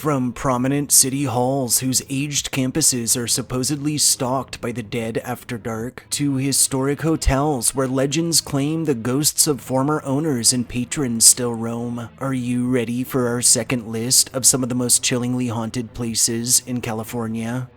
From prominent city halls whose aged campuses are supposedly stalked by the dead after dark, to historic hotels where legends claim the ghosts of former owners and patrons still roam. Are you ready for our second list of some of the most chillingly haunted places in California?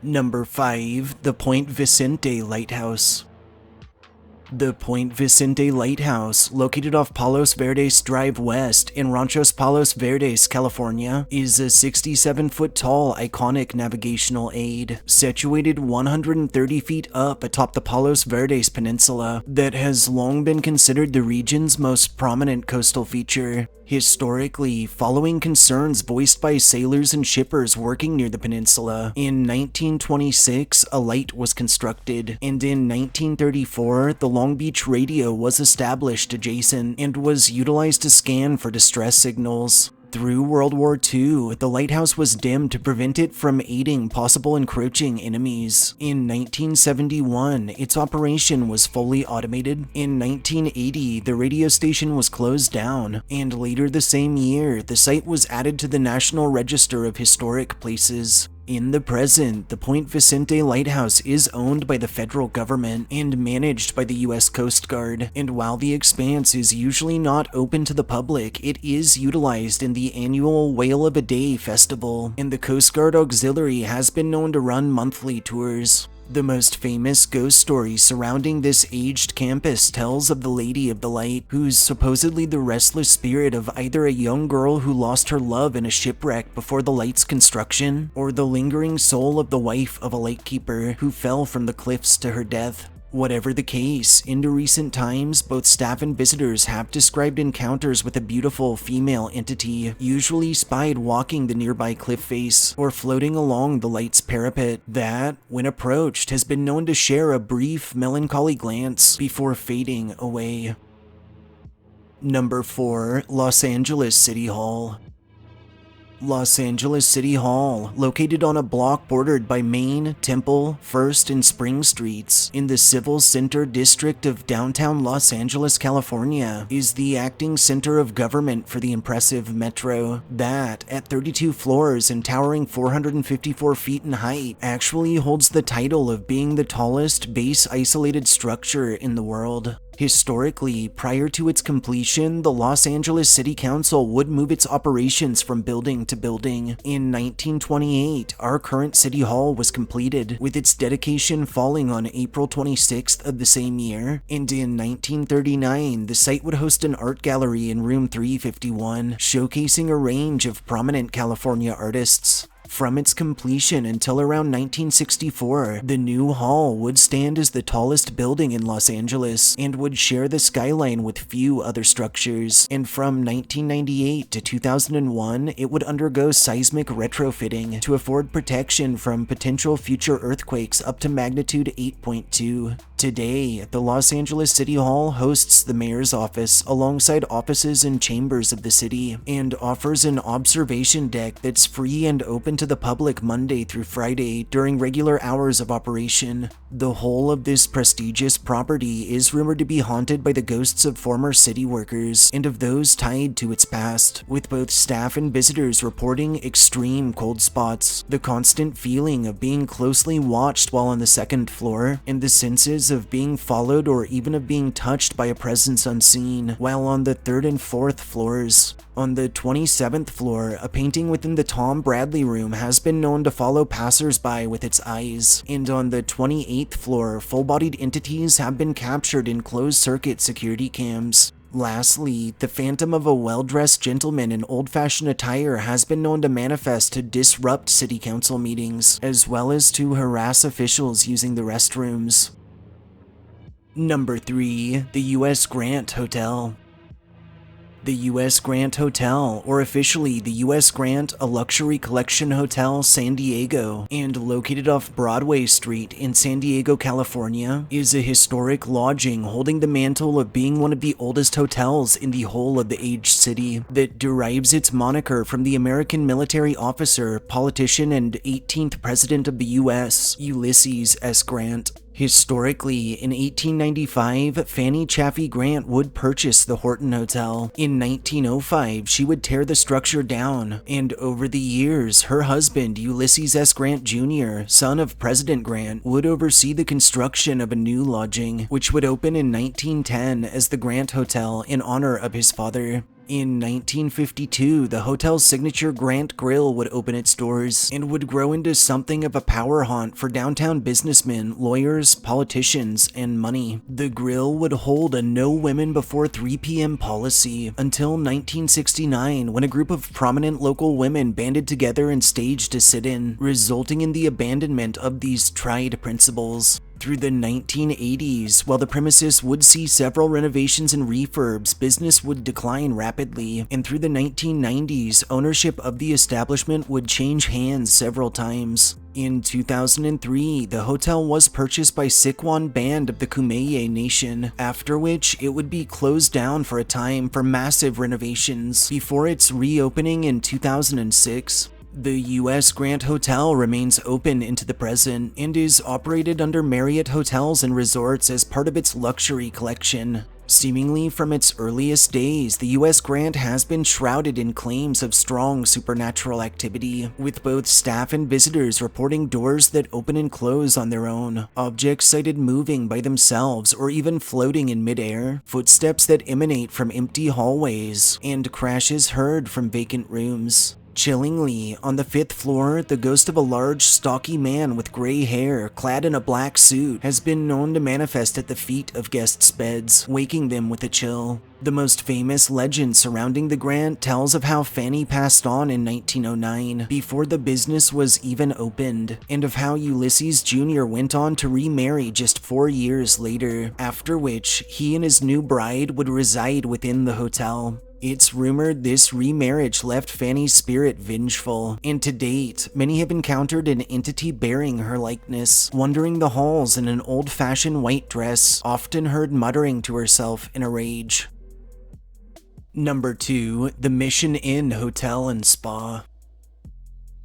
Number 5. The Point Vicente Lighthouse. The Point Vicente Lighthouse, located off Palos Verdes Drive West in Ranchos Palos Verdes, California, is a 67-foot tall iconic navigational aid, situated 130 feet up atop the Palos Verdes Peninsula, that has long been considered the region's most prominent coastal feature. Historically, following concerns voiced by sailors and shippers working near the peninsula, in 1926 a light was constructed, and in 1934 the Long Beach radio was established adjacent and was utilized to scan for distress signals. Through World War II, the lighthouse was dimmed to prevent it from aiding possible encroaching enemies. In 1971, its operation was fully automated. In 1980, the radio station was closed down, and later the same year, the site was added to the National Register of Historic Places. In the present, the Point Vicente Lighthouse is owned by the federal government and managed by the U.S. Coast Guard, and while the expanse is usually not open to the public, it is utilized in the annual Whale of a Day festival, and the Coast Guard Auxiliary has been known to run monthly tours. The most famous ghost story surrounding this aged campus tells of the Lady of the Light, who's supposedly the restless spirit of either a young girl who lost her love in a shipwreck before the light's construction, or the lingering soul of the wife of a lightkeeper who fell from the cliffs to her death. Whatever the case, in recent times, both staff and visitors have described encounters with a beautiful female entity, usually spied walking the nearby cliff face or floating along the light's parapet, that, when approached, has been known to share a brief, melancholy glance before fading away. Number 4. Los Angeles City Hall. Los Angeles City Hall, located on a block bordered by Main, Temple, First, and Spring Streets in the Civil Center District of downtown Los Angeles, California, is the acting center of government for the impressive metro that, at 32 floors and towering 454 feet in height, actually holds the title of being the tallest base-isolated structure in the world. Historically, prior to its completion, the Los Angeles City Council would move its operations from building to building. In 1928, our current City Hall was completed, with its dedication falling on April 26th of the same year, and in 1939, the site would host an art gallery in room 351, showcasing a range of prominent California artists. From its completion until around 1964, the new hall would stand as the tallest building in Los Angeles and would share the skyline with few other structures, and from 1998 to 2001, it would undergo seismic retrofitting to afford protection from potential future earthquakes up to magnitude 8.2. Today, the Los Angeles City Hall hosts the mayor's office alongside offices and chambers of the city, and offers an observation deck that's free and open to the public Monday through Friday during regular hours of operation. The whole of this prestigious property is rumored to be haunted by the ghosts of former city workers and of those tied to its past, with both staff and visitors reporting extreme cold spots, the constant feeling of being closely watched while on the second floor, and the senses of being followed or even of being touched by a presence unseen while on the 3rd and 4th floors. On the 27th floor, a painting within the Tom Bradley room has been known to follow passers-by with its eyes, and on the 28th floor, full-bodied entities have been captured in closed-circuit security cams. Lastly, the phantom of a well-dressed gentleman in old-fashioned attire has been known to manifest to disrupt city council meetings, as well as to harass officials using the restrooms. Number 3. The U.S. Grant Hotel. The U.S. Grant Hotel, or officially the U.S. Grant, a luxury collection hotel, San Diego, and located off Broadway Street in San Diego, California, is a historic lodging holding the mantle of being one of the oldest hotels in the whole of the aged city, that derives its moniker from the American military officer, politician, and 18th President of the U.S., Ulysses S. Grant. Historically, in 1895, Fanny Chaffee Grant would purchase the Horton Hotel. In 1905, she would tear the structure down, and over the years, her husband, Ulysses S. Grant Jr., son of President Grant, would oversee the construction of a new lodging, which would open in 1910 as the Grant Hotel in honor of his father. In 1952, the hotel's signature Grant Grill would open its doors and would grow into something of a power haunt for downtown businessmen, lawyers, politicians, and money. The grill would hold a no women before 3 p.m. policy until 1969, when a group of prominent local women banded together and staged a sit-in, resulting in the abandonment of these tried principles. Through the 1980s, while the premises would see several renovations and refurbs, business would decline rapidly, and through the 1990s, ownership of the establishment would change hands several times. In 2003, the hotel was purchased by Sikwan Band of the Kumeyaay Nation, after which it would be closed down for a time for massive renovations before its reopening in 2006. The U.S. Grant Hotel remains open into the present and is operated under Marriott Hotels and Resorts as part of its luxury collection. Seemingly from its earliest days, the U.S. Grant has been shrouded in claims of strong supernatural activity, with both staff and visitors reporting doors that open and close on their own, objects sighted moving by themselves or even floating in midair, footsteps that emanate from empty hallways, and crashes heard from vacant rooms. Chillingly, on the 5th floor, the ghost of a large, stocky man with gray hair, clad in a black suit, has been known to manifest at the feet of guests' beds, waking them with a chill. The most famous legend surrounding the Grant tells of how Fanny passed on in 1909, before the business was even opened, and of how Ulysses Jr. went on to remarry just 4 years later, after which he and his new bride would reside within the hotel. It's rumored this remarriage left Fanny's spirit vengeful, and to date, many have encountered an entity bearing her likeness, wandering the halls in an old-fashioned white dress, often heard muttering to herself in a rage. Number 2. The Mission Inn Hotel and Spa.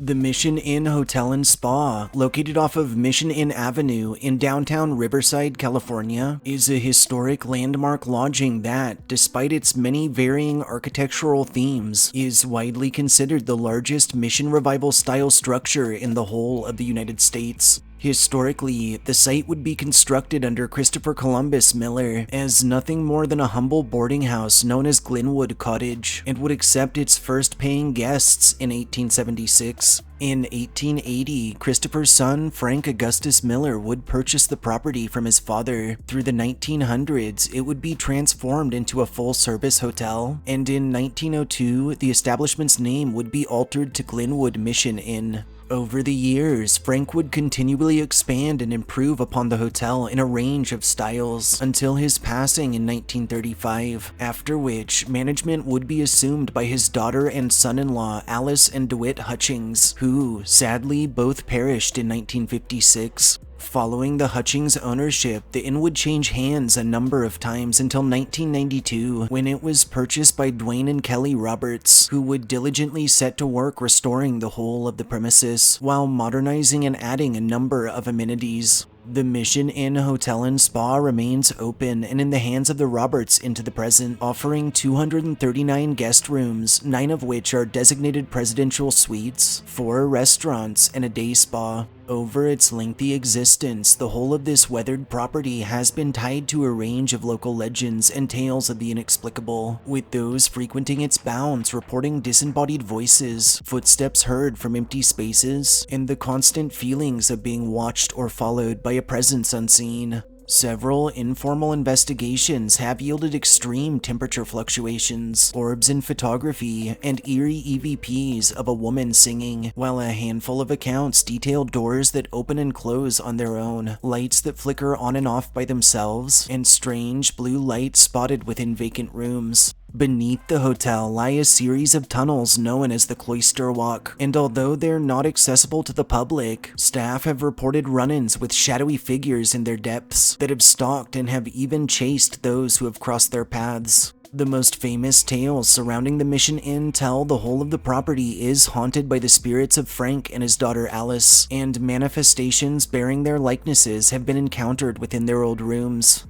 The Mission Inn Hotel and Spa, located off of Mission Inn Avenue in downtown Riverside, California, is a historic landmark lodging that, despite its many varying architectural themes, is widely considered the largest Mission Revival-style structure in the whole of the United States. Historically, the site would be constructed under Christopher Columbus Miller as nothing more than a humble boarding house known as Glenwood Cottage, and would accept its first paying guests in 1876. In 1880, Christopher's son, Frank Augustus Miller, would purchase the property from his father. Through the 1900s, it would be transformed into a full-service hotel, and in 1902, the establishment's name would be altered to Glenwood Mission Inn. Over the years, Frank would continually expand and improve upon the hotel in a range of styles until his passing in 1935, after which management would be assumed by his daughter and son-in-law Alice and DeWitt Hutchings, who, sadly, both perished in 1956. Following the Hutchings ownership, the inn would change hands a number of times until 1992, when it was purchased by Dwayne and Kelly Roberts, who would diligently set to work restoring the whole of the premises, while modernizing and adding a number of amenities. The Mission Inn Hotel and Spa remains open and in the hands of the Roberts into the present, offering 239 guest rooms, 9 of which are designated presidential suites, 4 restaurants, and a day spa. Over its lengthy existence, the whole of this weathered property has been tied to a range of local legends and tales of the inexplicable, with those frequenting its bounds reporting disembodied voices, footsteps heard from empty spaces, and the constant feelings of being watched or followed by a presence unseen. Several informal investigations have yielded extreme temperature fluctuations, orbs in photography, and eerie EVPs of a woman singing, while a handful of accounts detail doors that open and close on their own, lights that flicker on and off by themselves, and strange blue lights spotted within vacant rooms. Beneath the hotel lie a series of tunnels known as the Cloister Walk, and although they're not accessible to the public, staff have reported run-ins with shadowy figures in their depths that have stalked and have even chased those who have crossed their paths. The most famous tales surrounding the Mission Inn tell the whole of the property is haunted by the spirits of Frank and his daughter Alice, and manifestations bearing their likenesses have been encountered within their old rooms.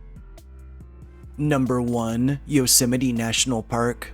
Number 1. Yosemite National Park.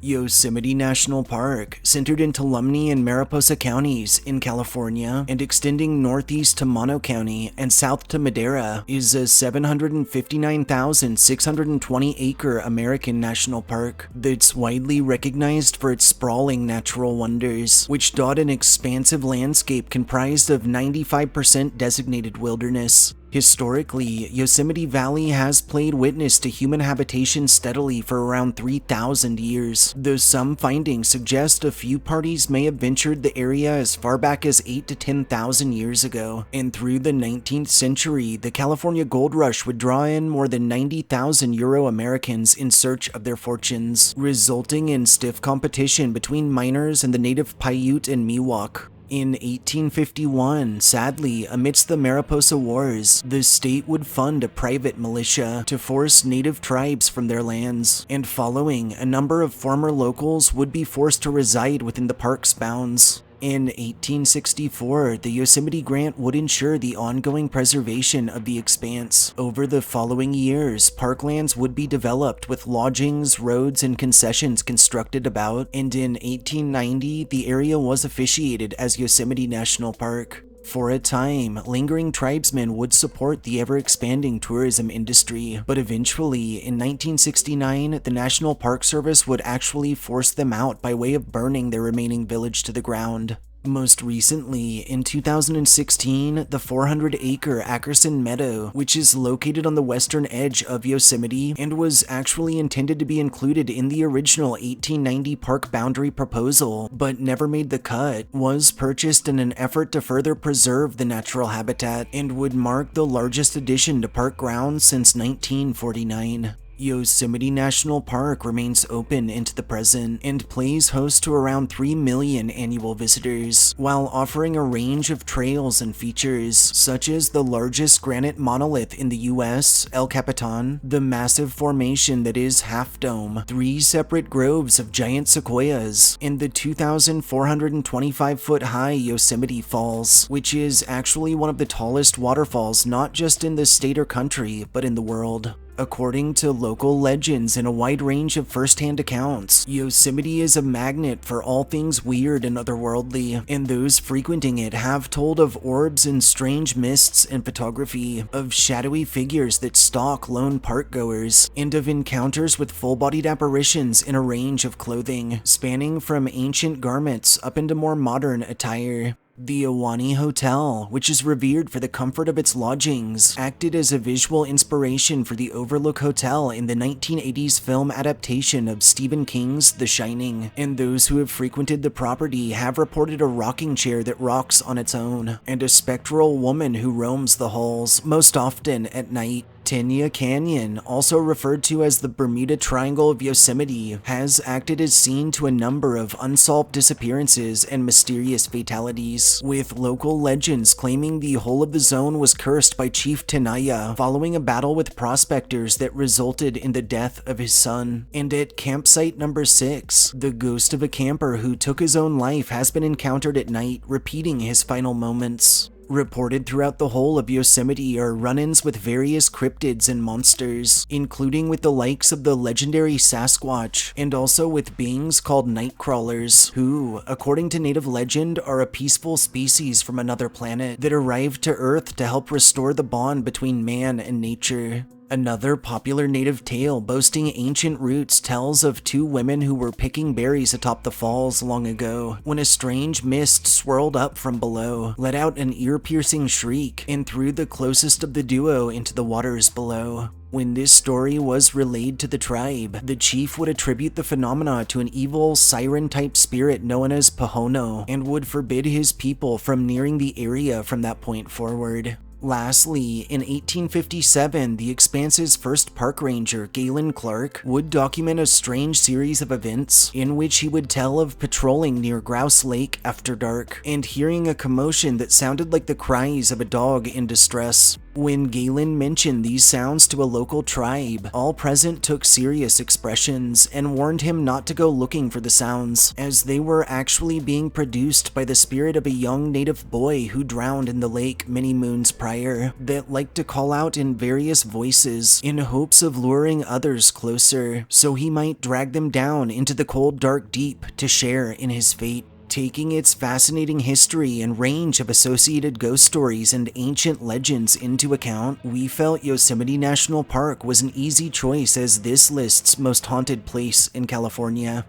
Yosemite National Park, centered in Tuolumne and Mariposa counties in California and extending northeast to Mono County and south to Madera, is a 759,620-acre American national park that's widely recognized for its sprawling natural wonders, which dot an expansive landscape comprised of 95% designated wilderness. Historically, Yosemite Valley has played witness to human habitation steadily for around 3,000 years, though some findings suggest a few parties may have ventured the area as far back as 8 to 10,000 years ago. And through the 19th century, the California Gold Rush would draw in more than 90,000 Euro-Americans in search of their fortunes, resulting in stiff competition between miners and the native Paiute and Miwok. In 1851, sadly, amidst the Mariposa Wars, the state would fund a private militia to force native tribes from their lands, and following, a number of former locals would be forced to reside within the park's bounds. In 1864, the Yosemite Grant would ensure the ongoing preservation of the expanse. Over the following years, parklands would be developed with lodgings, roads, and concessions constructed about, and in 1890, the area was officiated as Yosemite National Park. For a time, lingering tribesmen would support the ever-expanding tourism industry, but eventually, in 1969, the National Park Service would actually force them out by way of burning their remaining village to the ground. Most recently, in 2016, the 400-acre Ackerson Meadow, which is located on the western edge of Yosemite and was actually intended to be included in the original 1890 park boundary proposal, but never made the cut, was purchased in an effort to further preserve the natural habitat and would mark the largest addition to park grounds since 1949. Yosemite National Park remains open into the present and plays host to around 3 million annual visitors, while offering a range of trails and features, such as the largest granite monolith in the US, El Capitan, the massive formation that is Half Dome, 3 separate groves of giant sequoias, and the 2,425-foot-high Yosemite Falls, which is actually one of the tallest waterfalls not just in the state or country, but in the world. According to local legends and a wide range of first-hand accounts, Yosemite is a magnet for all things weird and otherworldly, and those frequenting it have told of orbs and strange mists and photography, of shadowy figures that stalk lone parkgoers, and of encounters with full-bodied apparitions in a range of clothing, spanning from ancient garments up into more modern attire. The Ahwahnee Hotel, which is revered for the comfort of its lodgings, acted as a visual inspiration for the Overlook Hotel in the 1980s film adaptation of Stephen King's The Shining, and those who have frequented the property have reported a rocking chair that rocks on its own, and a spectral woman who roams the halls, most often at night. Tenya Canyon, also referred to as the Bermuda Triangle of Yosemite, has acted as scene to a number of unsolved disappearances and mysterious fatalities, with local legends claiming the whole of the zone was cursed by Chief Tenaya following a battle with prospectors that resulted in the death of his son. And at campsite number 6, the ghost of a camper who took his own life has been encountered at night, repeating his final moments. Reported throughout the whole of Yosemite are run-ins with various cryptids and monsters, including with the likes of the legendary Sasquatch, and also with beings called nightcrawlers, who, according to native legend, are a peaceful species from another planet that arrived to Earth to help restore the bond between man and nature. Another popular native tale boasting ancient roots tells of 2 women who were picking berries atop the falls long ago, when a strange mist swirled up from below, let out an ear-piercing shriek, and threw the closest of the duo into the waters below. When this story was relayed to the tribe, the chief would attribute the phenomena to an evil siren-type spirit known as Pahono, and would forbid his people from nearing the area from that point forward. Lastly, in 1857, the expanse's first park ranger, Galen Clark, would document a strange series of events in which he would tell of patrolling near Grouse Lake after dark and hearing a commotion that sounded like the cries of a dog in distress. When Galen mentioned these sounds to a local tribe, all present took serious expressions and warned him not to go looking for the sounds, as they were actually being produced by the spirit of a young native boy who drowned in the lake many moons prior, that liked to call out in various voices in hopes of luring others closer, so he might drag them down into the cold dark deep to share in his fate. Taking its fascinating history and range of associated ghost stories and ancient legends into account, we felt Yosemite National Park was an easy choice as this list's most haunted place in California.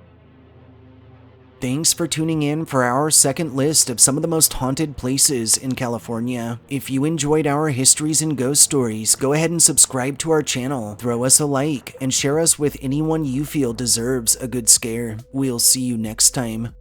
Thanks for tuning in for our second list of some of the most haunted places in California. If you enjoyed our histories and ghost stories, go ahead and subscribe to our channel, throw us a like, and share us with anyone you feel deserves a good scare. We'll see you next time.